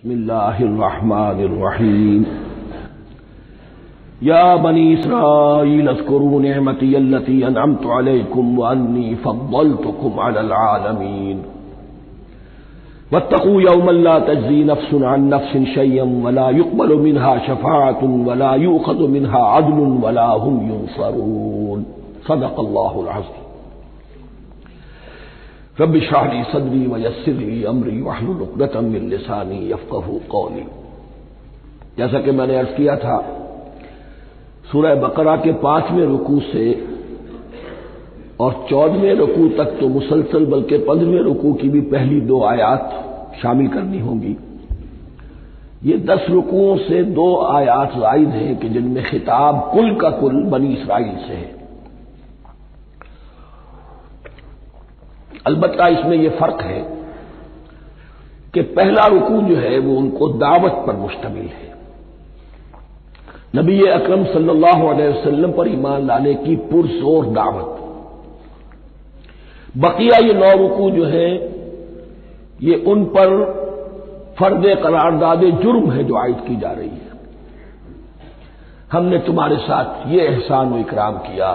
बिस्मिल्लाहिर्रहमानिर्रहीम। या बनी इसराईल अज़्कुरू निअमती अल्लती अनअमतु अलैकुम व अन्नी फ़द्दलतुकुम अलल आलमीन। वत्तक़ू यौमन ला तज्ज़ी नफ्सुन अन नफ्सिन शय्अन वला युक़बलु मिन्हा शफ़ाअतुन वला युअख़ज़ु मिन्हा अदलुन वला हुम युनसरून। सदक़ल्लाहुल अज़ीम। रब्बि इश्रह ली सदरी व यस्सिर ली अमरी वहलुल उक़दतम मिन लिसानी यफ़क़हू क़ौली। जैसा कि मैंने अर्ज़ किया था, सूरह बकरा के 5वें रुकू से और 14वें रुकू तक तो मुसलसल, बल्कि 15वें रुकू की भी पहली 2 आयात शामिल करनी होंगी। ये 10 रुकुओं से 2 आयात ज़ायद हैं कि जिनमें खिताब कुल का कुल बनी इसराइल से है। अलबत्ता इसमें यह फर्क है कि पहला रुकू जो है वो उनको दावत पर मुश्तमिल है, नबी अकरम सल्लल्लाहु अलैहि वसल्लम पर ईमान लाने की पुरजोर दावत। बकिया ये 9 रुकू जो है ये उन पर फर्द करारदाद जुर्म है जो आयद की जा रही है। हमने तुम्हारे साथ ये एहसान व इकराम किया,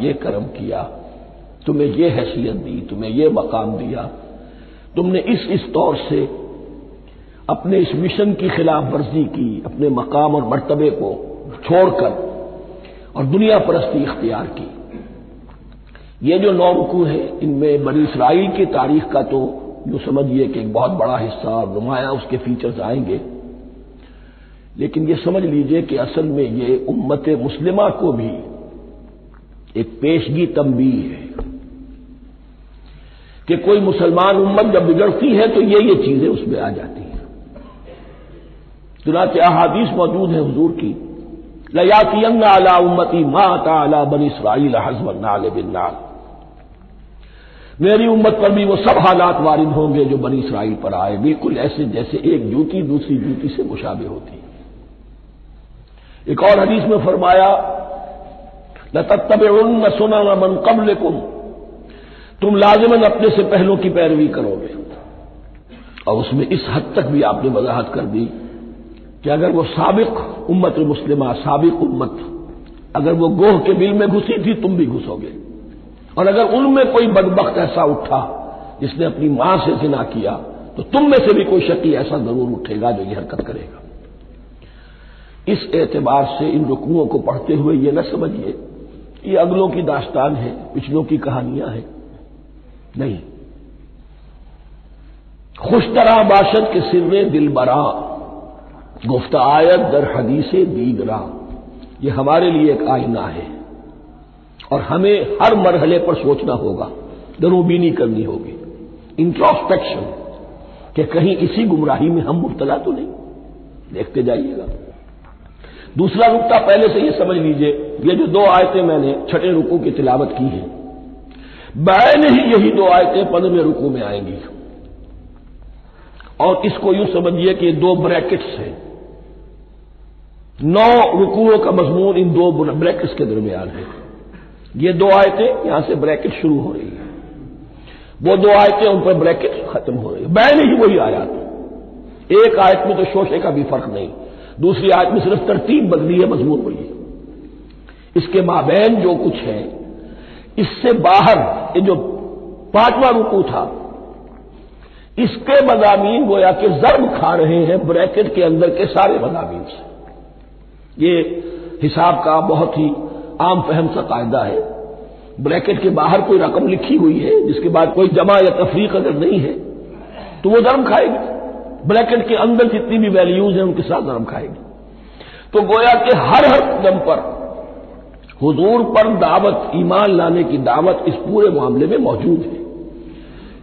ये करम किया, तुम्हें ये हैसियत दी, तुम्हें ये मकाम दिया, तुमने इस तौर से अपने इस मिशन की खिलाफ वर्जी की, अपने मकाम और मर्तबे को छोड़कर और दुनिया परस्ती इख्तियार की। ये जो 9 रुकू है इनमें बनी इसराइल की तारीख का तो जो समझिए कि एक बहुत बड़ा हिस्सा और नुमाया उसके फीचर्स आएंगे, लेकिन ये समझ लीजिए कि असल में ये उम्मत मुस्लिमा को भी एक पेशगी तंबीह है कि कोई मुसलमान उम्मत जब बिगड़ती है तो ये चीजें उसमें आ जाती हैं। चुनांचे अहादीस मौजूद है हुजूर की, लयातियन्ना अला उम्मती मा अता अला बनी इसराईल हज़वन नाल बिन्नाल। मेरी उम्मत पर भी वो सब हालात वारिद होंगे जो बनी इसराइल पर आए, बिल्कुल ऐसे जैसे एक जूती दूसरी जूती से मुशाबे होती। एक और हदीस में फरमाया, लतत्तबिउन्न सुनन मन क़ब्लकुम, तुम लाज़िमन अपने से पहलों की पैरवी करोगे। और उसमें इस हद तक भी आपने वजाहत कर दी कि अगर वो साबिक उम्मत मुस्लिमा, साबिक उम्मत, अगर वो गोह के बिल में घुसी थी तुम भी घुसोगे। और अगर उनमें कोई बदबख्त ऐसा उठा जिसने अपनी मां से जिना किया तो तुम में से भी कोई शकी ऐसा जरूर उठेगा जो ये हरकत करेगा। इस एतबार से इन रुकुओं को पढ़ते हुए ये न समझिए ये अगलों की दास्तान है, पिछलों की कहानियां हैं, नहीं। खुश तरह बाशद के सिर्रे दिल बरा, गुफ्ता आयत दर हदीसे दीगरा, ये हमारे लिए एक आईना है और हमें हर मरहले पर सोचना होगा, दरूबीनी करनी होगी, इंट्रोस्पेक्शन, कि कहीं इसी गुमराही में हम मुब्तला तो नहीं। देखते जाइएगा। दूसरा नुक्ता पहले से ये समझ लीजिए, ये जो 2 आयतें मैंने 6ठे रुकू की तिलावत की हैं, बैन ही यही 2 आयतें 15वें रुकू में आएंगी। और इसको यूं समझिए कि 2 ब्रैकेट्स हैं। 9 रुकुओं का मजमून इन 2 ब्रैकेट्स के दरमियान है। ये 2 आयतें यहां से ब्रैकेट शुरू हो रही है, वो 2 आयतें उन पर ब्रैकेट खत्म हो रही है। बैन ही वही आयत, एक आयत में तो शोशे का भी फर्क नहीं, दूसरी आयत में सिर्फ तरतीब बदली है, मजमून वही है। इसके माबैन जो कुछ है, इससे बाहर ये जो 5वां रुकू था, इसके मज़ामीन गोया के ज़र्ब खा रहे हैं ब्रैकेट के अंदर के सारे मज़ामीन से। ये हिसाब का बहुत ही आम फहम सा कायदा है। ब्रैकेट के बाहर कोई रकम लिखी हुई है जिसके बाद कोई जमा या तफरीक अगर नहीं है तो वो ज़र्ब खाएगी। ब्रैकेट के अंदर जितनी भी वैल्यूज हैं उनके साथ ज़र्ब खाएगी। तो गोया के हर कदम पर हुजूर पर दावत, ईमान लाने की दावत इस पूरे मामले में मौजूद है।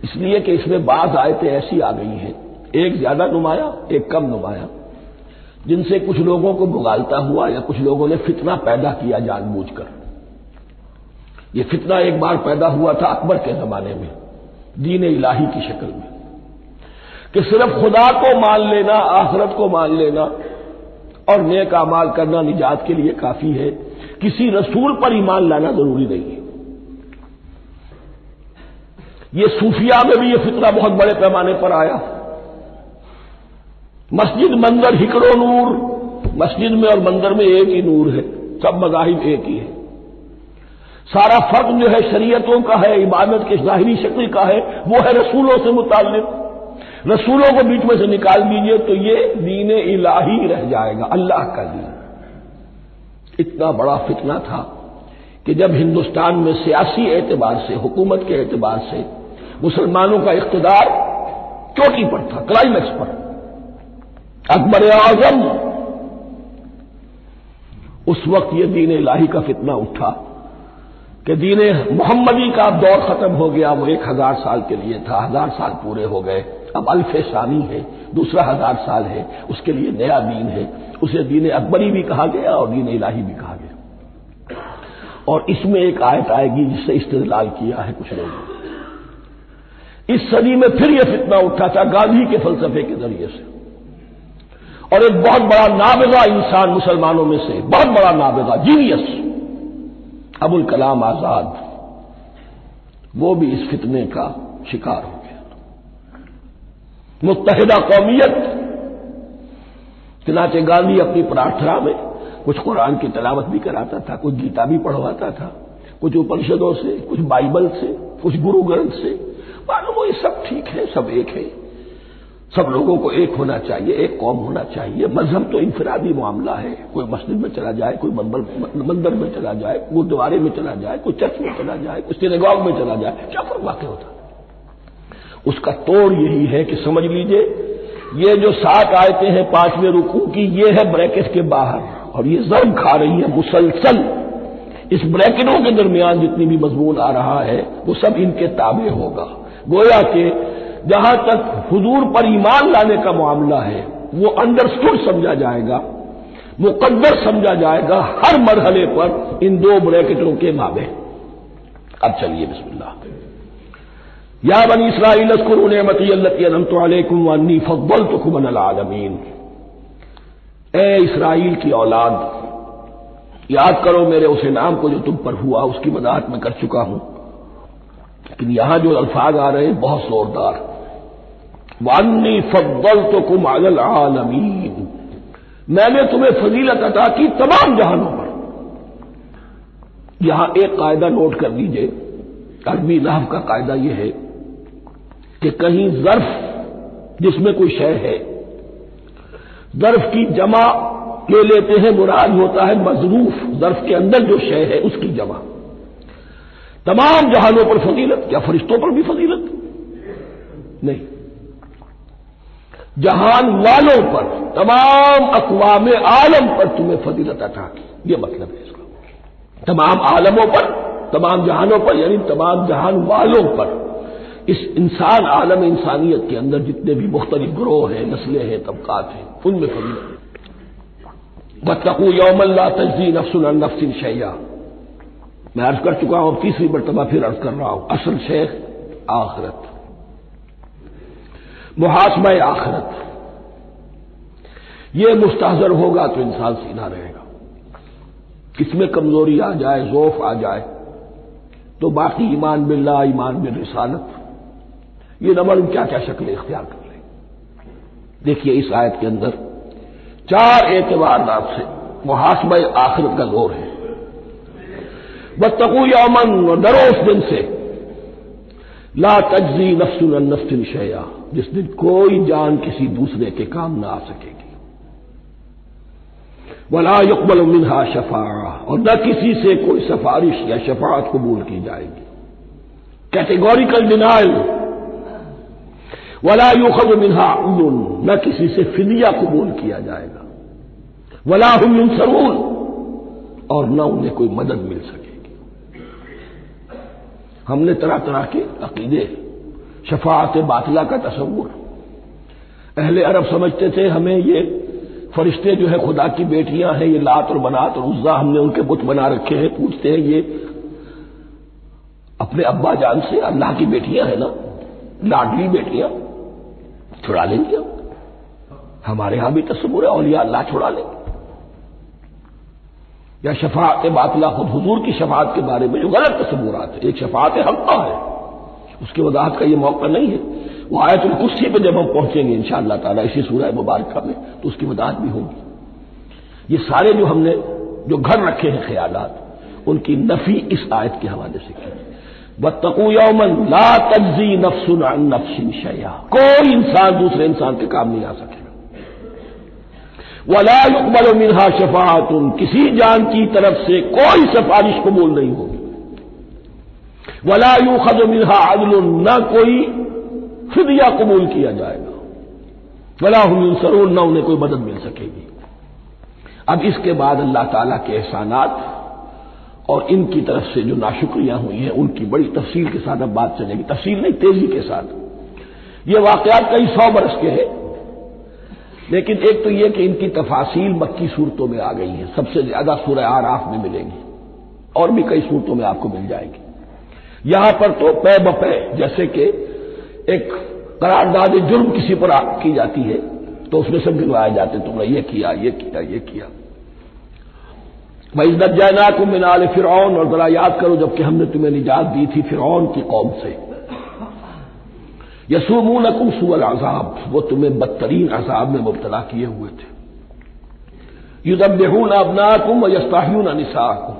इसलिए कि इसमें बाज़ आयतें ऐसी आ गई हैं, एक ज्यादा नुमाया एक कम नुमाया, जिनसे कुछ लोगों को भुगालता हुआ या कुछ लोगों ने फितना पैदा किया जानबूझकर। यह फितना एक बार पैदा हुआ था अकबर के जमाने में, दीन इलाही की शक्ल में, कि सिर्फ खुदा को मान लेना, आखिरत को मान लेना और नेक अमाल करना निजात के लिए काफी है, किसी रसूल पर ईमान लाना जरूरी नहीं है। ये सूफिया में भी ये फितना बहुत बड़े पैमाने पर आया मस्जिद मंदिर हिकड़ो नूर, मस्जिद में और मंदिर में एक ही नूर है, सब मज़ाहिब एक ही है। सारा फर्क जो है शरीयतों का है, इबादत के ज़ाहिरी शक्ल का है, वो है रसूलों से मुताल्लिक। रसूलों को बीच में से निकाल दीजिए तो ये दीन इलाही रह जाएगा, अल्लाह का दीन। इतना बड़ा फितना था कि जब हिंदुस्तान में सियासी एतबार से, हुकूमत के एतबार से मुसलमानों का इख्तिदार चोटी पर था, क्लाइमैक्स पर, अकबर आजम, उस वक्त यह दीन इलाही का फितना उठा कि दीन मोहम्मदी का दौर खत्म हो गया। वो 1000 साल के लिए था, 1000 साल पूरे हो गए, अब अल्फे सानी है, दूसरा 1000 साल है, उसके लिए नया दीन है। उसे दीन अकबरी भी कहा गया और दीन इलाही भी कहा गया। और इसमें एक आयत आएगी जिससे इस्तेदलाल किया है कुछ लोगों ने। इस सदी में फिर यह फितना उठा था गांधी के फलसफे के जरिए से, और एक बहुत बड़ा नाबिगा इंसान मुसलमानों में से, बहुत बड़ा नाबिगा, जीनियस, अबुल कलाम आजाद, वो भी इस फितने का शिकार हो गया। मुत्तहिदा कौमियत, चनाचे गांधी अपनी प्रार्थना में कुछ कुरान की तिलावत भी कराता था, कुछ गीता भी पढ़वाता था, कुछ उपनिषदों से, कुछ बाइबल से, कुछ गुरु ग्रंथ से। मालूम हो ये सब ठीक है, सब एक है, सब लोगों को एक होना चाहिए, एक कौम होना चाहिए। मजहब तो इनफरादी मामला है, कोई मस्जिद में चला जाए, कोई मंदिर में चला जाए, गुरुद्वारे में चला जाए, कोई चर्च में चला जाए, कोई सिनेगॉग में चला जाए, क्या फर्क वाक़ई होता है। उसका तोड़ यही है कि समझ लीजिए ये जो 7 आयतें हैं 5वें रुकू की, ये है ब्रैकेट के बाहर, और ये ज़र्ब खा रही है मुसलसल। इस ब्रैकेटों के दरमियान जितनी भी मजमून आ रहा है वो सब इनके ताबे होगा। गोया कि जहां तक हुजूर पर ईमान लाने का मामला है वो अंडरस्टूड समझा जाएगा, मुकद्दर समझा जाएगा हर मरहले पर इन 2 ब्रैकेटों के माबे। अब चलिए बिस्मिल्लाह। या बनी इस्राईल अज़्कुरू निअमती अल्लती अनअमतु अलैकुम व अन्नी फद्दलतुकुम अलल आलमीन। ए इस्राईल की औलाद, याद करो मेरे उस इनाम को जो तुम पर हुआ, उसकी वजाहत मैं कर चुका हूं, लेकिन यहां जो अल्फाज आ रहे हैं बहुत जोरदार। व अन्नी फद्दलतुकुम अलल आलमीन, मैंने तुम्हें फजीलत अता की तमाम जहानों पर। यहां एक कायदा नोट कर लीजिए, अरबी नहव का कायदा यह है कि कहीं ज़र्फ जिसमें कोई शय है, ज़र्फ की जमा ले लेते हैं, मुराद होता है मज़रूफ, ज़र्फ के अंदर जो शय है उसकी जमा। तमाम जहानों पर फजीलत, क्या फरिश्तों पर भी फजीलत? नहीं, जहान वालों पर, तमाम अक़वाम आलम पर तुम्हें फजीलत अता की, यह मतलब है इसका। तमाम आलमों पर, तमाम जहानों पर, यानी तमाम जहान वालों पर। इस इंसान आलम इंसानियत के अंदर जितने भी मुख्तलिफ ग्रोह हैं, नस्लें हैं, तबकात हैं, उनमें फजीलत है। वत्तकू यौमन ला तजज़ी नफ्सुन अन नफ्सिन शैया, मैं अर्ज कर चुका हूं, तीसरी मरतबा फिर अर्ज कर रहा हूं। असल शेख आखिरत, मुहासबा आखिरत, यह मुस्तहज़र होगा तो इंसान सीधा रहेगा। किसमें कमजोरी आ जाए, ज़ौफ आ जाए, तो बाकी ईमान बिल्लाह, ईमान बिल रिसालत, ये न मालूम क्या क्या शक्ल इख्तियार कर ले। देखिए इस आयत के अंदर 4 एतबारात से मुहासबा आखिरत का जोर है। वत्तकू यौमन, और डरो उस दिन से, ला तजज़ी नफ्सुन अन नफ्सिन शैया, जिस दिन कोई जान किसी दूसरे के काम न आ सकेगी। वला युक़बल मिन्हा शफ़ाअह, और न किसी से कोई सिफारिश या शफाअत कबूल की जाएगी। Categorical denial. वला युख़ज़ मिन्हा अदल, न किसी से फिदिया कबूल किया जाएगा। वला हुम युनसरून, और न उन्हें कोई मदद मिल सकेगी। हमने तरह तरह के अकीदे, शफाअत बातिला का तसव्वुर, अहले अरब समझते थे हमें ये फरिश्ते जो है खुदा की बेटियां हैं, ये लात और मनात और उज़्ज़ा, हमने उनके बुत बना रखे हैं। पूछते हैं ये अपने अब्बा जान से अल्लाह की बेटियां हैं ना, लाडली बेटियां, छुड़ा लेंगे हम। हमारे यहां भी तस्वुर है औलिया अल्लाह छुड़ा लेंगे। या शफाअत बातिला, खुद हुजूर की शफाअत के बारे में जो गलत तस्वुरात है। एक शफाअत हक़्क़ा है, उसकी वजाहत का ये मौका नहीं है। वो आयतुल कुर्सी पे जब हम पहुंचेंगे इंशाअल्लाह ताला इसी सूरह मुबारका में तो उसकी वजाहत भी होगी। ये सारे जो हमने जो घर रखे हैं ख्यालात, उनकी नफी इस आयत के हवाले से की। वत्तकू यौमन ला तज्जी नफ्सुन अन नफ्सिन शैया, कोई इंसान दूसरे इंसान के काम नहीं आ सकेगा। वला युक़बलु मिन्हा शफाअतुन, किसी जान की तरफ से कोई सिफारिश कबूल नहीं होगी। वला युख़ज़ु मिन्हा अदलुन, न कोई फिदिया कबूल किया जाएगा। वला हुम युनसरून, न उन्हें कोई मदद मिल सकेगी। अब इसके बाद अल्लाह ताला के एहसानात और इनकी तरफ से जो नाशुक्रियां हुई हैं उनकी बड़ी तफसील के साथ अब बात चलेगी। तफसील नहीं, तेजी के साथ। ये वाकयात कई 100 बरस के हैं, लेकिन एक तो यह कि इनकी तफासील मक्की सूरतों में आ गई है, सबसे ज्यादा सूरह आराफ में मिलेंगी और भी कई सूरतों में आपको मिल जाएगी। यहां पर तो पै बपै, जैसे कि एक करारदाद जुर्म किसी पर की जाती है तो उसमें सब गिनवाए जाते, तुमने ये किया, ये किया, ये किया। वइज़ नज्जयनाकुम मिन आलि फिरऔन, और जरा याद करो जबकि हमने तुम्हें निजात दी थी फिरऔन की कौम से। यसुमूनकुम सुअल अज़ाब, वो तुम्हें बदतरीन अज़ाब में मुब्तला किए हुए थे। युज़ब्बिहून अब्नाकुम व यस्तहयून निसाअकुम,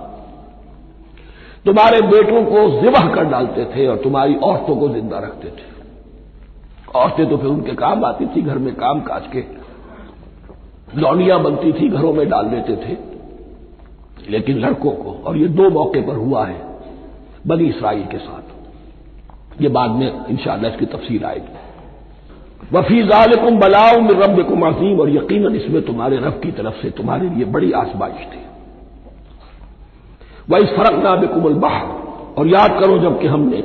तुम्हारे बेटों को ज़िबह कर डालते थे और तुम्हारी औरतों को जिंदा रखते थे। औरतें तो फिर उनके काम आती थी, घर में काम काज के लौनियां बनती थी, घरों में डाल देते थे। लेकिन लड़कों को, और ये 2 मौके पर हुआ है बनी इसराइल के साथ, ये बाद में इंशाअल्लाह इसकी तफसील आएगी। वफी ज़ालिकुम बलाउ मिन रब्बिकुम अज़ीम, और यकीनन इसमें तुम्हारे रब की तरफ से तुम्हारे लिए बड़ी आजमाइश थी। वइज़ फ़रक़ना बिकुमुल बहर, और याद करो जबकि हमने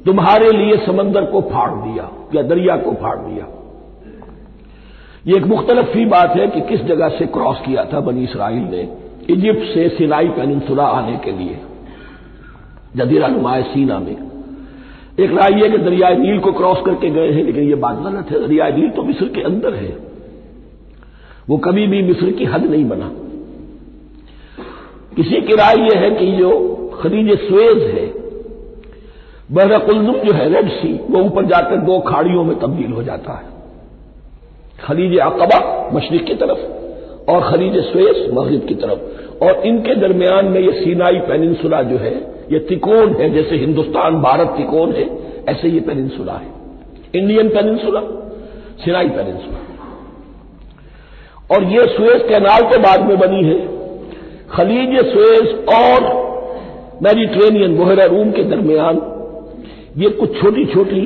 तुम्हारे लिए समंदर को फाड़ दिया या दरिया को फाड़ दिया। ये एक मुख्तलिफ फी बात है कि किस जगह से क्रॉस किया था बनी इसराइल ने इजिप्ट से सिनाई पेनिनसुला आने के लिए, जजीरा नुमाए सीना में। एक राय यह कि दरियाए नील को क्रॉस करके गए हैं, लेकिन यह बात गलत है। दरियाए नील तो मिस्र के अंदर है, वो कभी भी मिस्र की हद नहीं बना। किसी की राय यह है कि जो खलीज सुएज है, बहर कुल्जुम जो है रेड सी, वो ऊपर जाकर 2 खाड़ियों में तब्दील हो जाता है। खलीज अक़बा मशरिक की तरफ और खलीज सुएज मगरिब की तरफ, और इनके दरमियान में ये सीनाई पेनिनसुला जो है ये त्रिकोण है। जैसे हिंदुस्तान भारत त्रिकोण है, ऐसे ये पेनिनसुला है, इंडियन पेनिनसुला, सीनाई पेनिनसुला। और ये सुएज कैनाल तो बाद में बनी है। खलीज सुएज और मेडिटेरेनियन बहर रूम के दरमियान ये कुछ छोटी छोटी,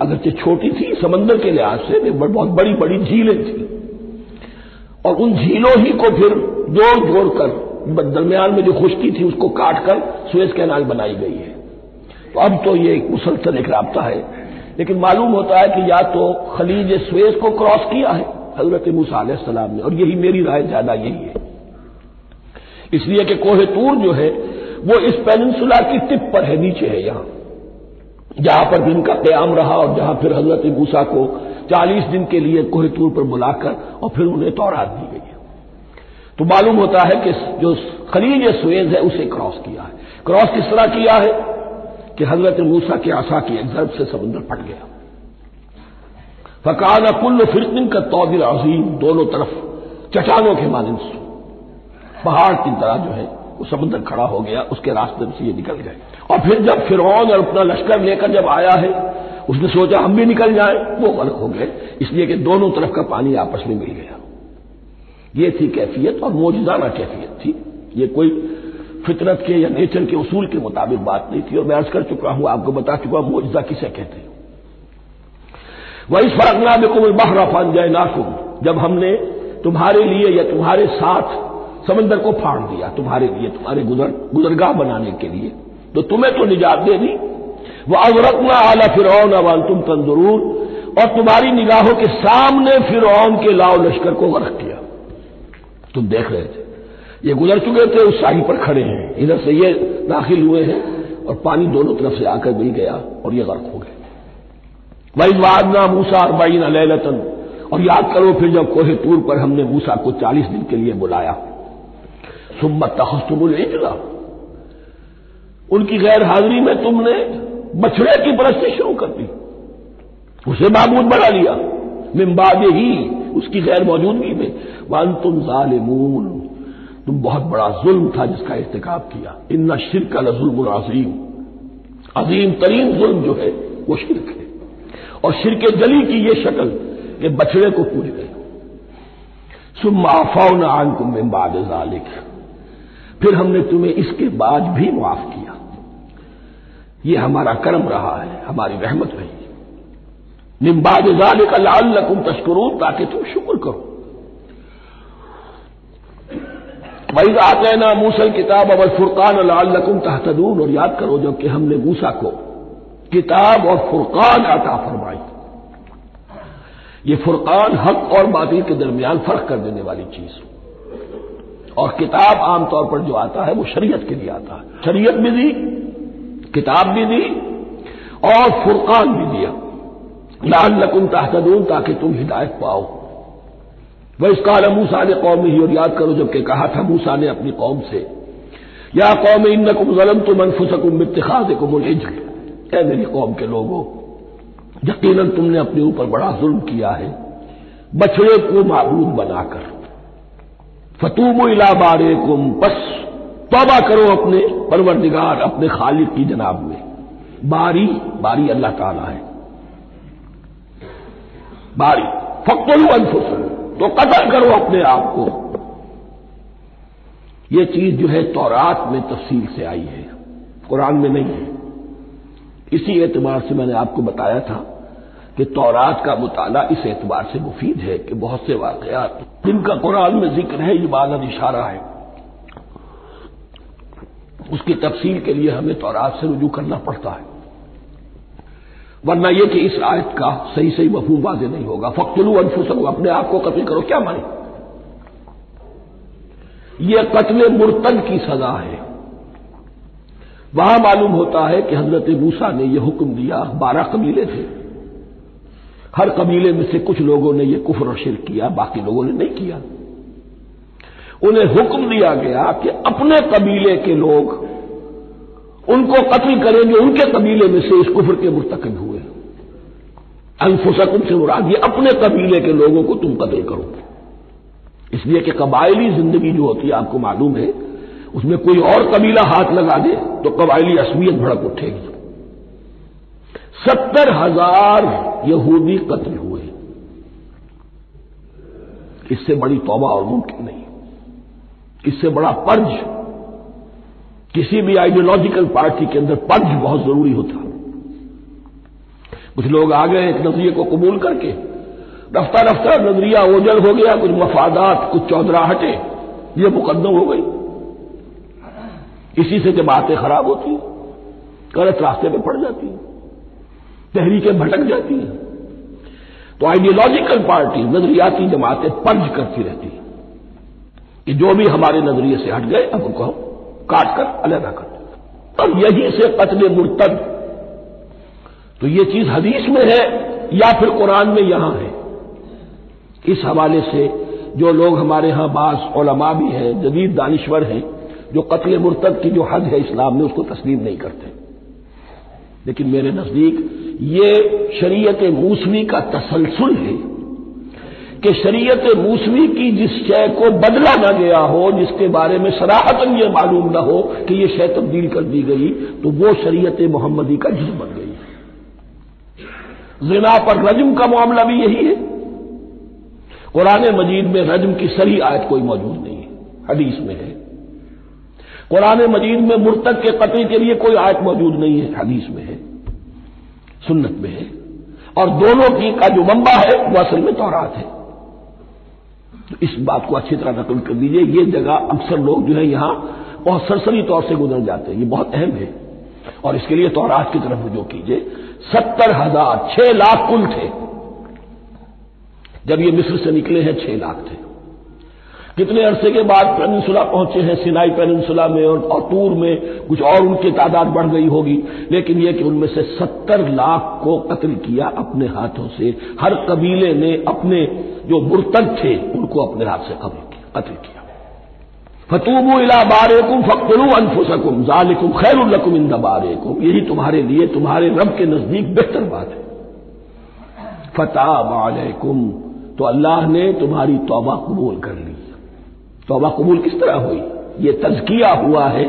अगरचे छोटी थी समंदर के लिहाज से, बहुत बड़ी बड़ी झीलें थी, और उन झीलों ही को फिर जोड़ जोड़कर दरमियान में जो खुश्की थी उसको काटकर सुएज कैनाल बनाई गई है। तो अब तो ये एक मुसलसल एक राब्ता है, लेकिन मालूम होता है कि या तो खलीज सुएज को क्रॉस किया है हजरत मूसा अलैहिस्सलाम ने, और यही मेरी राय ज्यादा यही है, इसलिए कि कोहे तूर जो है वो इस पेनिनसुला की टिप पर है, नीचे है, यहां जहां पर दिन का क़याम रहा और जहां फिर हजरत मूसा को 40 दिन के लिए कोहे तूर पर बुलाकर और फिर उन्हें तौरात दी गई है। तो मालूम होता है कि जो खलीज सुएज है उसे क्रॉस किया है। क्रॉस किस तरह किया है कि हजरत मूसा के आसा की एक ज़रब से समुद्र फट गया। फकाना कुल्लु फिरकिन का तौदिल अज़ीम, दोनों तरफ चट्टानों के मानिंद पहाड़ की तरह जो है वो समुद्र खड़ा हो गया, उसके रास्ते से ये निकल गए। और फिर जब फिरौन और अपना लश्कर लेकर जब आया है, उसने सोचा हम भी निकल जाएं, वो गलत हो गए, इसलिए कि दोनों तरफ का पानी आपस में मिल गया। ये थी कैफियत, और मौजूदाना कैफियत थी, ये कोई फितरत के या नेचर के उसूल के मुताबिक बात नहीं थी। और मैं अर्ज कर चुका हूं, आपको बता चुका हूं मौजूदा किसे कहते हैं। वही फरकना बिकुमुल बहरा फअनजयनाकुम, जब हमने तुम्हारे लिए या तुम्हारे साथ समंदर को फाड़ दिया, तुम्हारे लिए, तुम्हारे गुजरगाह बनाने के लिए, तो तुम्हें तो निजात दे दी। वह अग़रक़ना आला फिरऔन व अंतुम तंज़ुरून, और तुम्हारी निगाहों के सामने फिरऔन के लाओ लश्कर को गर्क किया, तुम देख रहे थे। ये गुजर चुके थे, उस शाही पर खड़े हैं, इधर से ये दाखिल हुए हैं और पानी दोनों तरफ से आकर मिल गया और ये गर्क हो गए। वइज़ वाअदना मूसा 40 लैलतन, और याद करो फिर जब कोहे तूर पर हमने मूसा को 40 दिन के लिए बुलाया। सुम्मा तख़ज़्तुमुल इजला, उनकी गैर हाजिरी में तुमने बछड़े की परस्ती शुरू कर दी। उसे माबूद बना लिया, मिन बाद ही, उसकी गैर मौजूदगी में। वअंतुम ज़ालिमून, तुम बहुत बड़ा जुल्म था जिसका इर्तिकाब किया। इन्ना शिर्क लज़ुल्मुन अज़ीम, अजीम तरीन जुल्म जो है वो शिर्क है। और शिर्क जली की ये शक्ल कि बछड़े को पूज गए। सुम्मा अफ़ौना अन्कुम मिन बाद ज़ालिक, फिर हमने तुम्हें इसके बाद भी माफ किया। ये हमारा करम रहा है, हमारी रहमत रही। मिन बाद ज़ालिक लअल्लकुम तशकुरून, ताकि तुम शुक्र करो। वइज़ आतैना मूसल किताब वल फुरकान लअल्लकुम तहतदून, और याद करो जबकि हमने मूसा को किताब और फुरकान अता फरमाई। ये फुरकान हक और बातिल के दरमियान फर्क कर देने वाली चीज, और किताब आमतौर पर जो आता है वो शरीयत के लिए आता है। शरीयत भी दी, किताब भी दी, और फुरकान भी दिया, लअल्लकुम तहतदून, ताकि तुम हिदायत पाओ। वइज़ क़ाल मूसा लिक़ौमिही, और याद करो जबकि कहा था मूसा ने अपनी कौम से, या कौम इन्नकुम ज़लमतुम अनफुसकुम बित्तिखाज़िकुमुल इज्ल, ऐ मेरी कौम के लोगों, यकीनन तुमने अपने ऊपर बड़ा जुल्म किया है बछड़े को माबूद बनाकर। फतूबू इला बारिकुम, बस तौबा करो अपने परवरदिगार, अपने खालिक की जनाब में। बारी, बारी अल्लाह ताला है। बारी फक़्तुलू अनफुसकुम, तो कत्ल करो अपने आप को। यह चीज जो है तौरात में तफसील से आई है, कुरान में नहीं है। इसी एतबार से मैंने आपको बताया था कि तौरात का मुताला इस एतबार से मुफीद है कि बहुत से वाक़यात जिनका कुरान में जिक्र है, इबादत इशारा है, उसकी तफसील के लिए हमें तौरात से रुजू करना पड़ता है। वरना यह कि इस आयत का सही सही मफहूम वाज़ेह नहीं होगा। फ़क़्तुलू अनफुसकुम, अपने आप को कत्ल करो, क्या माने? यह कत्ल मुर्तद की सजा है। वहां मालूम होता है कि हजरत मूसा ने यह हुक्म दिया। 12 कबीले थे, हर कबीले में से कुछ लोगों ने यह कुफ्र और शिर्क किया, बाकी लोगों ने नहीं किया। उन्हें हुक्म दिया गया कि अपने कबीले के लोग उनको कत्ल करें जो उनके कबीले में से इस कुफ्र के मुर्तकिब हुए। अनफुसकुम से मुराद ये अपने कबीले के लोगों को तुम कत्ल करो, इसलिए कि कबायली जिंदगी जो होती है आपको मालूम है, उसमें कोई और कबीला हाथ लगा दे तो कबायली असमियत भड़क उठेगी। 70,000 यहूदी कत्ल हुए। इससे बड़ी तौबा और मुमकिन नहीं, इससे बड़ा पर्ज, किसी भी आइडियोलॉजिकल पार्टी के अंदर पर्ज बहुत जरूरी होता। कुछ लोग आ गए एक नजरिए को कबूल करके, रफ्ता रफ्ता नजरिया ओझल हो गया, कुछ मफादात, कुछ चौधराहटे, ये मुकद्दम हो गई। इसी से जमातें खराब होती हैं, गलत रास्ते पे पड़ जाती हैं, तहरीकें भटक जाती हैं। तो आइडियोलॉजिकल पार्टी, नजरियाती जमातें पर्ज करती रहती हैं कि जो भी हमारे नजरिए से हट गए अब उनको हम काट कर अलग कर दें। अब यही से कत्ल मुर्तद, तो ये चीज हदीस में है या फिर कुरान में यहां है। इस हवाले से जो लोग हमारे यहां बास उलमा भी हैं, जदीद दानिश्वर हैं, जो कत्ल मुर्तद की जो हद है इस्लाम में उसको तस्लीम नहीं करते। लेकिन मेरे नजदीक ये शरीयत मूसवी का तसलसल है कि शरीयत मूसवी की जिस शय को बदला न गया हो, जिसके बारे में सराहतन यह मालूम न हो कि यह शय तब्दील कर दी गई, तो वो शरीयत मोहम्मदी का जुज़ बन गई है। ज़िना पर रज्म का मामला भी यही है। कुरान मजीद में रज्म की सही आयत कोई मौजूद नहीं है, हदीस में है। कुरान मजीद में मुर्तद के कत्ल के लिए कोई आयत मौजूद नहीं है, हदीस में है, सुन्नत में है। और दोनों की का जो मंबा है वह असल में तौरात है। तो इस बात को अच्छी तरह नकल कर दीजिए। ये जगह अक्सर लोग जो है यहां बहुत सरसरी तौर से गुजर जाते हैं, ये बहुत अहम है। और इसके लिए तौरात की तरफ रुजू कीजिए। 70,000, 6 लाख कुल थे जब ये मिस्र से निकले हैं, 6 लाख थे। कितने अरसे के बाद पेनिनसुला पहुंचे हैं, सिनाई पेनिनसुला में और तूर में, कुछ और उनकी तादाद बढ़ गई होगी, लेकिन यह कि उनमें से 70 लाख को कत्ल किया अपने हाथों से। हर कबीले ने अपने जो मुर्तद थे उनको अपने हाथ से कत्ल किया। फतूबू इला बारिकुम फक़्तुलू अनफुसकुम ज़ालिकुम खैरुल लकुम इंद बारिकुम, यही तुम्हारे लिए तुम्हारे रब के नजदीक बेहतर बात है। फताब अलैकुम, तो अल्लाह ने तुम्हारी तौबा कबूल कर ली। तौबा कबूल किस तरह हुई? ये तज़किया हुआ है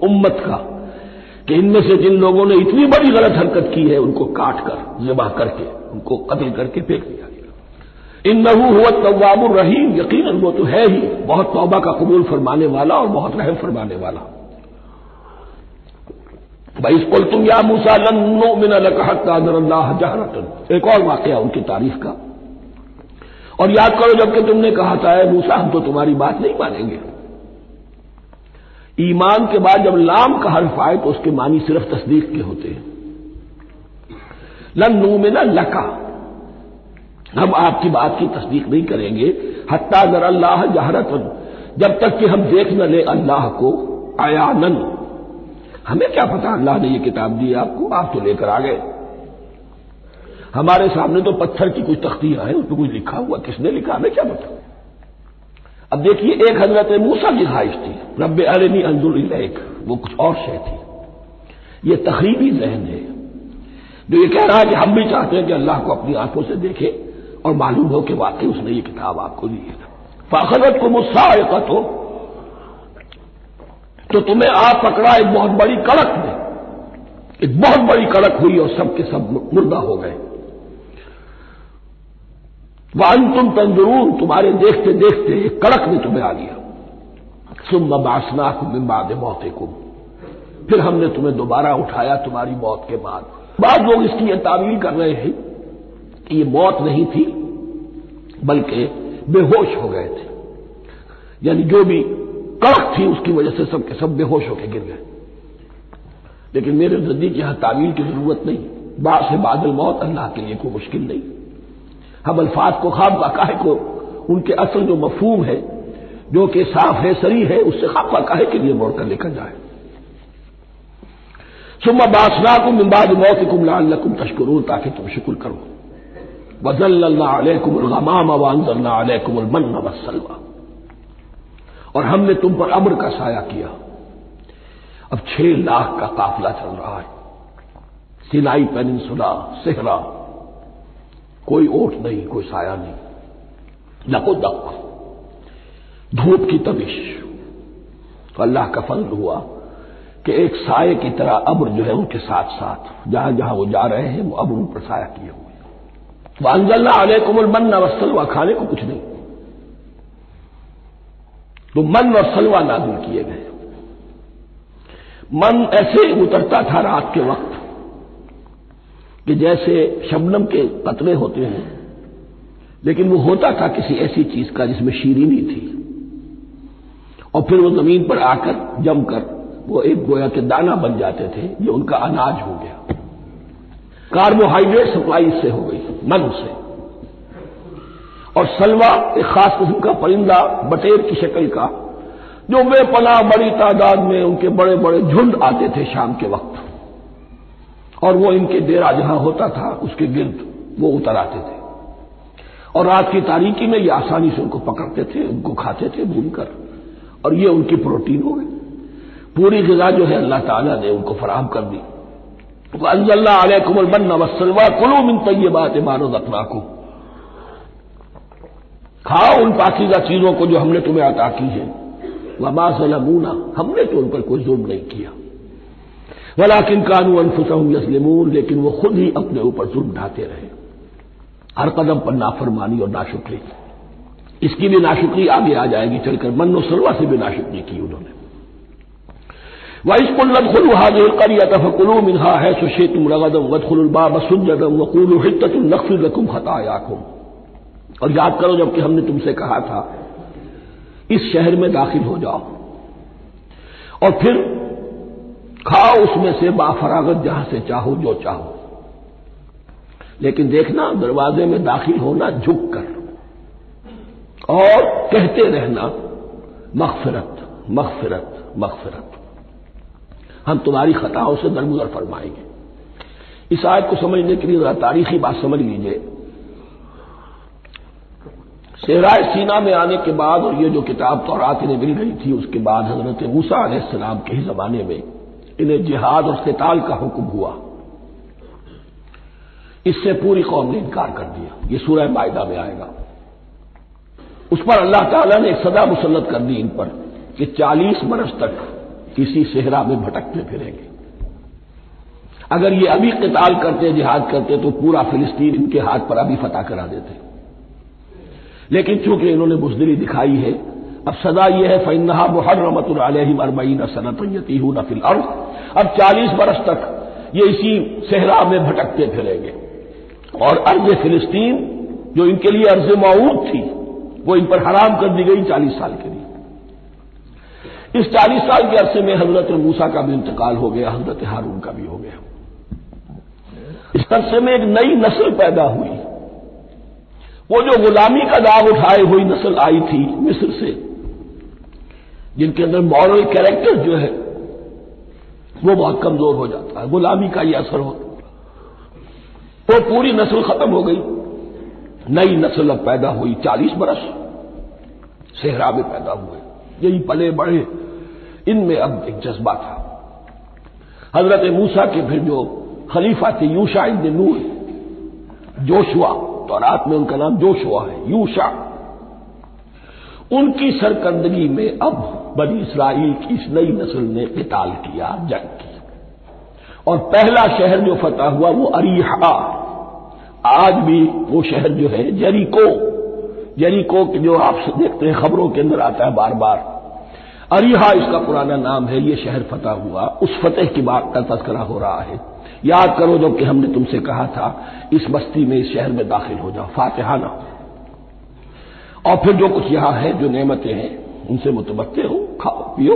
उम्मत का कि इनमें से जिन लोगों ने इतनी बड़ी गलत हरकत की है उनको काट कर ज़िबा करके उनको कत्ल करके फेंक दिया गया। इन्नहु हुवा तव्वाबुर रहीम, यकीनन वो तो है ही बहुत तौबा का कबूल फरमाने वाला और बहुत रहम फरमाने वाला। भाई कुल तुम या मूसा लन नुमिना लका हत्ता नरल्लाह जहरतन, एक और वाकया उनकी तारीफ का। और याद करो जबकि तुमने कहा था मूसा हम तो तुम्हारी बात नहीं मानेंगे। ईमान के बाद जब लाम का हर्फ आए तो उसके मानी सिर्फ तस्दीक के होते हैं। लन नुमिना लका, हम आपकी बात की तस्दीक नहीं करेंगे हत्ता नरल्लाह जहरतन, जब तक कि हम देख न ले अल्लाह को अयानन। हमें क्या पता अल्लाह ने ये किताब दी आपको, आप तो लेकर आ गए। हमारे सामने तो पत्थर की कुछ तख्तियां हैं, उस पर कुछ लिखा हुआ, किसने लिखा हमें क्या पता। अब देखिए एक हजरत मूसा की ख्वाहिश थी रब्बे अरिनी अंजुर इलैक, वो कुछ और शय थी। ये तखरीबी जहन है जो ये कह रहा है कि हम भी चाहते हैं कि अल्लाह को अपनी आंखों से देखें और मालूम हो कि वाकई उसने ये किताब आपको दी है। फाखरत को मुस्साइक़त हो, तो तुम्हें आप पकड़ा एक बहुत बड़ी कड़क में, एक बहुत बड़ी कड़क हुई और सब के सब मुर्दा हो गए। वअंतुम तंजुरून, तुम्हारे देखते देखते एक कड़क ने तुम्हें आ लिया। सुम्मा बअसनाकुम मिन बाद मौतिकुम, फिर हमने तुम्हें दोबारा उठाया तुम्हारी मौत के बाद। बाद लोग इसकी यह तावील कर रहे हैं कि ये मौत नहीं थी बल्कि बेहोश हो गए थे, यानी जो भी कड़क थी उसकी वजह से सब के सब बेहोश होकर गिर गए। लेकिन मेरे नजदीक यहां तावील की जरूरत नहीं। बाद से बादल मौत अल्लाह के लिए कोई मुश्किल नहीं। हम अल्फाज को खाब काहे को उनके असल जो मफहूम है जो कि साफ है सरी है उससे खाब काहे के लिए मोड़कर लेकर जाए। सुम्मा बासनाकुम मिन बाद मौतिकुम लअल्लकुम तशकुरून, ताकि तुम शुक्र करो। वज़ल्ललना अलैकुमुल गमामा वअंज़लना अलैकुमुल मन्ना वस्सलवा, और हमने तुम पर अम्र का साया किया। अब 6 लाख का काफिला चल रहा है, सिनाई पेनिनसुला, सेहरा, कोई ओट नहीं, कोई साया नहीं, लको दक, धूप की तबिश। तो अल्लाह का फजल हुआ कि एक साये की तरह अब्र जो है उनके साथ साथ जहां जहां वो जा रहे हैं वो अब्र उन पर साया किए हुए। वअंज़लना अलैकुमुल मन्ना वस्सलवा, खाने को कुछ नहीं, तो मन और सलवा नाज़िल किए गए। मन ऐसे उतरता था रात के वक्त कि जैसे शबनम के कतरे होते हैं, लेकिन वो होता था किसी ऐसी चीज का जिसमें शीरीनी थी, और फिर वो जमीन पर आकर जमकर वो एक गोया के दाना बन जाते थे। ये उनका अनाज हो गया। कार्बोहाइड्रेट सप्लाई इससे हो गई, मन से। और सलवा एक खास किस्म का परिंदा, बटेर की शक्ल का, जो बेपनाह बड़ी तादाद में उनके बड़े बड़े झुंड आते थे शाम के वक्त, और वो इनके डेरा जहां होता था उसके गिर्द वो उतर आते थे, और रात की तारीकी में ये आसानी से उनको पकड़ते थे, उनको खाते थे भूनकर, और ये उनकी प्रोटीन हो गई। पूरी ग़िज़ा जो है अल्लाह ताला ने उनको फराहम कर दी। वअंज़लना अलैकुमुल मन्ना वस्सलवा कुलू मिन तय्यिबाति मा रज़क़नाकुम, खाओ उन पाकीज़ा चीजों को जो हमने तुम्हें अता की है। वमा ज़लमूना, हमने तो उन पर कोई जुल्म नहीं किया। वलाकिन कानू अनफुसहुम यज़लिमून, लेकिन वो खुद ही अपने ऊपर जुल्म ढाते रहे, हर कदम पर नाफरमानी और नाशुक्री। इसकी भी नाशुक्री आगे आ जाएगी चलकर, मन्नो सलवा से भी नाशुक्री की उन्होंने। वइज़ क़ुलना उदख़ुलू हाज़िहिल क़रियता फ़कुलू मिन्हा हैसु शि'तुम रग़दन वदख़ुलुल बाब सुज्जदन वक़ूलू हित्ततुन नग़फ़िर लकुम ख़तायाकुम। और याद करो जबकि हमने तुमसे कहा था इस शहर में दाखिल हो जाओ और फिर खाओ उसमें से बाफरागत जहां से चाहो जो चाहो, लेकिन देखना दरवाजे में दाखिल होना झुक कर और कहते रहना मग़फ़िरत मग़फ़िरत मग़फ़िरत, हम तुम्हारी खताओं से दरगुजर फरमाएंगे। इस आयत को समझने के लिए जरा तारीखी बात समझ लीजिए। सहराए सीना में आने के बाद और ये जो किताब तौरात इन्हें मिल रही थी उसके बाद हजरत मूसा अलैहिस्सलाम के ही जमाने में इन्हें जिहाद और क़िताल का हुक्म हुआ। इससे पूरी कौम ने इनकार कर दिया। ये सूरह माइदा में आएगा। उस पर अल्लाह ताला ने एक सदा मुसल्लत कर दी इन पर कि 40 बरस तक किसी सेहरा में भटकते फिरेंगे। अगर ये अभी क़िताल करते, जिहाद करते, तो पूरा फिलिस्तीन इनके हाथ पर अभी फतह करा देते। लेकिन चूंकि इन्होंने बुज़दिली दिखाई है, अब सदा यह है फ़इन्नहा मुहर्रमतुन अलैहिम 40 सनतन यतीहून फिल अर्ज़। अब 40 बरस तक ये इसी सेहरा में भटकते फिरेंगे और अर्ज़ फिलिस्तीन जो इनके लिए अर्ज़ मऊद थी वो इन पर हराम कर दी गई 40 साल के लिए। इस 40 साल के अरसे में हजरत मूसा का भी इंतकाल हो गया, हजरत हारून का भी हो गया। इस अरसे में एक नई नस्ल पैदा हुई। वो जो गुलामी का दाग उठाए हुई नस्ल आई थी मिस्र से, जिनके अंदर मॉरल कैरेक्टर जो है वो बहुत कमजोर हो जाता है, गुलामी का ये असर होता है, वो पूरी नस्ल खत्म हो गई। नई नस्ल अब पैदा हुई। 40 बरस सेहरा में पैदा हुए, यही पले बढ़े। इनमें अब एक जज्बा था। हजरत मूसा के फिर जो खलीफा थे यूशा इब्न नून, जोशुआ, तौरात में उनका नाम जोशुआ है, यूशा, उनकी सरकर्दगी में अब बनी इसराइल की इस नई नस्ल ने क़िताल किया, जंग की। और पहला शहर जो फतह हुआ वो अरीहा। आज भी वो शहर जो है जरीको जो आप देखते हैं खबरों के अंदर आता है बार बार, अरीहा इसका पुराना नाम है। ये शहर फतह हुआ, उस फतेह की बात का तज़किरा हो रहा है। याद करो जब कि हमने तुमसे कहा था इस बस्ती में, इस शहर में दाखिल हो जाओ, फातिहाना, और फिर जो कुछ यहां है, जो नेमतें हैं उनसे मुतमत्ते हो, खाओ पियो।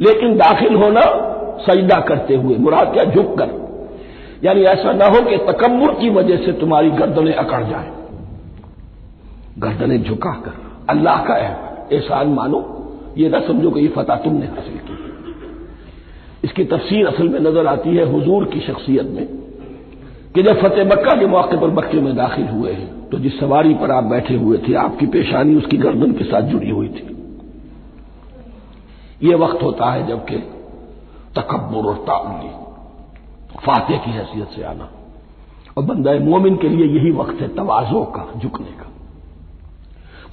लेकिन दाखिल होना सजदा करते हुए, मुराद क्या, झुक कर। यानी ऐसा ना हो कि तकब्बुर की वजह से तुम्हारी गर्दनें अकड़ जाए, गर्दनें झुकाकर अल्लाह का एहसान मानो। ये ना समझो कि ये फतह तुमने हासिल की। इसकी तफसीर असल में नजर आती है हुजूर की शख्सियत में कि जब फतेह मक्का के मौके पर मक्के में दाखिल हुए हैं तो जिस सवारी पर आप बैठे हुए थे, आपकी पेशानी उसकी गर्दन के साथ जुड़ी हुई थी। यह वक्त होता है जबकि तकब्बुर और ताअल्ली, फातिह की हैसियत से आना, और बंदा मोमिन के लिए यही वक्त है तवाज़ो का, झुकने का।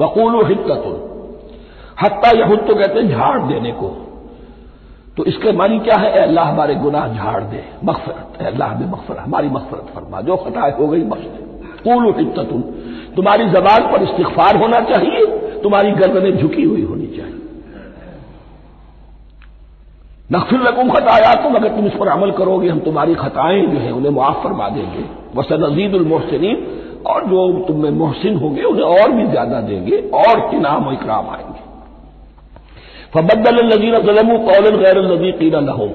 वक़ूलू हित्ततुन, हत्ता यहुद तो कहते हैं झाड़ देने को। तो इसके मानी क्या है, अल्लाह हमारे गुनाह झाड़ दे, मग़फ़िरत, अल्लाह हमें मग़फ़िरत, हमारी मग़फ़िरत फरमा, जो खताएं हो गई बख्श दे। क़ूलू हित्ततुन, तुम्हारी ज़बान पर इस्तिग़फ़ार होना चाहिए, तुम्हारी गर्दनें झुकी हुई होनी चाहिए। नग़फ़िर लकुम ख़तायाकुम, अगर तुम इस पर अमल करोगे हम तुम्हारी खताएं जो है उन्हें मुआफ़ फरमा देंगे। वसनज़ीदुल मुहसिनीन, और जो तुम में मोहसिन होंगे उन्हें और भी ज्यादा देंगे, और इनाम और इकराम आएंगे। फबद्दल लज़ीना ज़लमू क़ौलन ग़ैरल्लज़ी क़ील लहुम,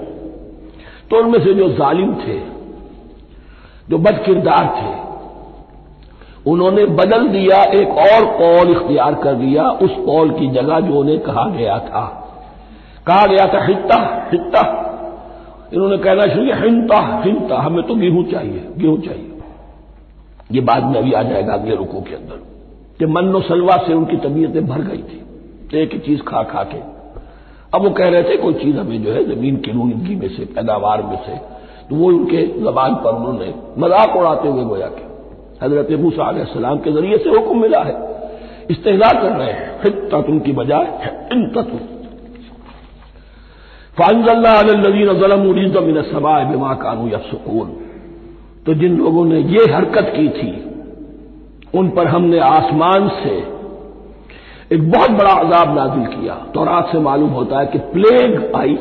तो उनमें से जो जालिम थे, जो बदकिरदार थे, उन्होंने बदल दिया, एक और कौल इख्तियार कर दिया उस कौल की जगह जो उन्हें कहा गया था। कहा गया था हित्ता हित्ता, इन्होंने कहना शुरू किया हिंता हिंता, हमें तो गेहूं चाहिए, गेहूं चाहिए। ये बाद में अभी आ जाएगा अगले रुकू के अंदर कि मन्नो सलवा से उनकी तबीयतें भर गई थी एक ही चीज खा खा के। अब वो कह रहे थे कोई चीज हमें जो है जमीन की रोइंदगी में से, पैदावार में से, तो वो उनके जबान पर उन्होंने मजाक उड़ाते हुए गोया कि हजरत मूसा अलैहिस्सलाम के जरिए से हुक्म मिला है, इस्तेज़ा कर रहे हैं, हित्ततुन की बजाय हिंततुन। फ़अंज़लना अलल्लज़ीना ज़लमू रिज़्क़न मिनस समाई बिमा कानू यफ़सुक़ून, तो जिन लोगों ने ये हरकत की थी उन पर हमने आसमान से एक बहुत बड़ा अजाब नाजिल किया। तौरात से मालूम होता है कि प्लेग आई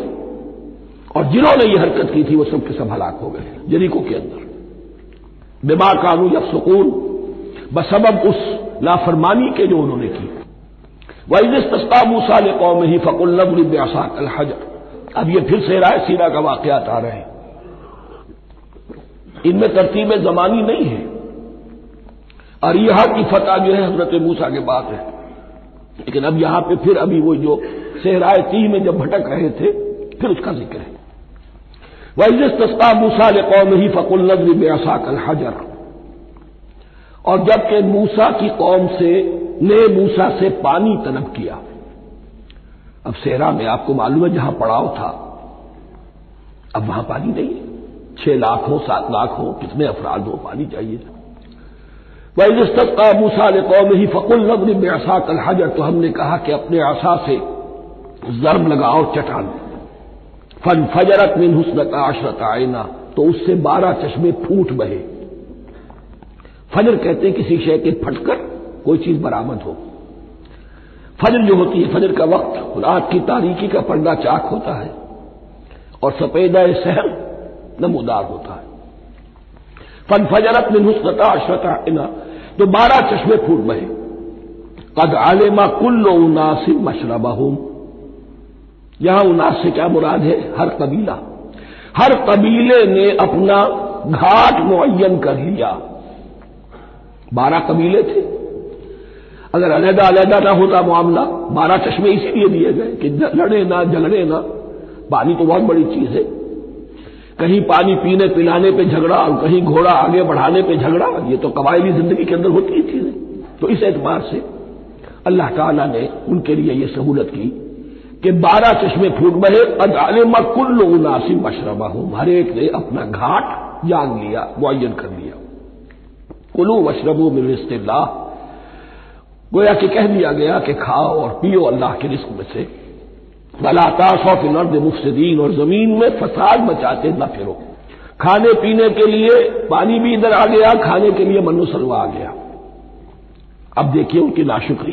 और जिन्होंने ये हरकत की थी वो सब के सब हलाक हो गए यरीको के अंदर। बिमा कानू यफ़सुक़ून, बसबब उस लाफरमानी के जो उन्होंने की। वइज़ इस्तस्क़ा मूसा लिक़ौमिही फ़क़ुल इज़रिब बिअसाकल हजर, अब ये फिर से राय सीरा का वाक़यात आ रहे हैं। इनमें तरतीब ज़मानी नहीं है। अरीहा की फतह जो है हजरत मूसा के बाद है, लेकिन अब यहां पे फिर अभी वो जो सहराए तीह में जब भटक रहे थे फिर उसका जिक्र है। वइज़ इस्तस्क़ा मूसा लिक़ौमिही फ़क़ुल इज़रिब बिअसाकल हजर, और जबकि मूसा की कौम ने मूसा से पानी तलब किया। अब सेहरा में आपको मालूम है जहां पड़ाव था अब वहां पानी नहीं है, 6 लाख हो 7 लाख हो, कितने अफराद हो, पानी चाहिए। वह इस्तस्क़ा मूसा लिक़ौमिही फ़क़ुल नज़रिब बिअसाक़ल हजर, तो हमने कहा कि अपने आसा से ज़र्ब लगाओ चट्टान। फनफजरत मिन्हु इस्नता अशरता आयना, तो उससे 12 चश्मे फूट बहे। फजर कहते हैं किसी शय के फटकर कोई चीज बरामद हो। फजर जो होती है, फजर का वक्त रात की तारीकी का पर्दा चाक होता है और सफेदा सहर नमूदार होता है। फनफजरत मिन्हु इस्नता अशरता आयना, तो 12 चश्मे फूट बहे। कद आलिमा कुल्लु उनासिन मशरबहुम, यहां उनास से क्या मुराद है? हर कबीला, हर कबीले ने अपना घाट मुअय्यन कर लिया। 12 कबीले थे, अगर अलहदा अलहदा ना होता मामला, 12 चश्मे इसीलिए दिए गए कि लड़े ना झगड़े ना। पानी तो बहुत बड़ी चीज है, कहीं पानी पीने पिलाने पे झगड़ा और कहीं घोड़ा आगे बढ़ाने पे झगड़ा, ये तो कबायली जिंदगी के अंदर होती ही चीजें। तो इस एतबार से अल्लाह ताला ने उनके लिए यह सहूलत की कि 12 चश्मे फूट बहे। कद अलिमा कुल्लु उनासिन मशरबहुम, हर एक ने अपना घाट जान लिया, मुअय्यन कर लिया। कुलू वशरबू मिन रिज़्क़िल्लाह, गोया कि कह दिया गया कि खाओ और पियो अल्लाह के रिस्क में से। वला तासौ फिल अर्दि मुफ़सिदीन, और जमीन में फसाद मचाते न फिरो। खाने पीने के लिए पानी भी इधर आ गया, खाने के लिए मन्नो सलवा आ गया। अब देखिए उनकी नाशुक्री।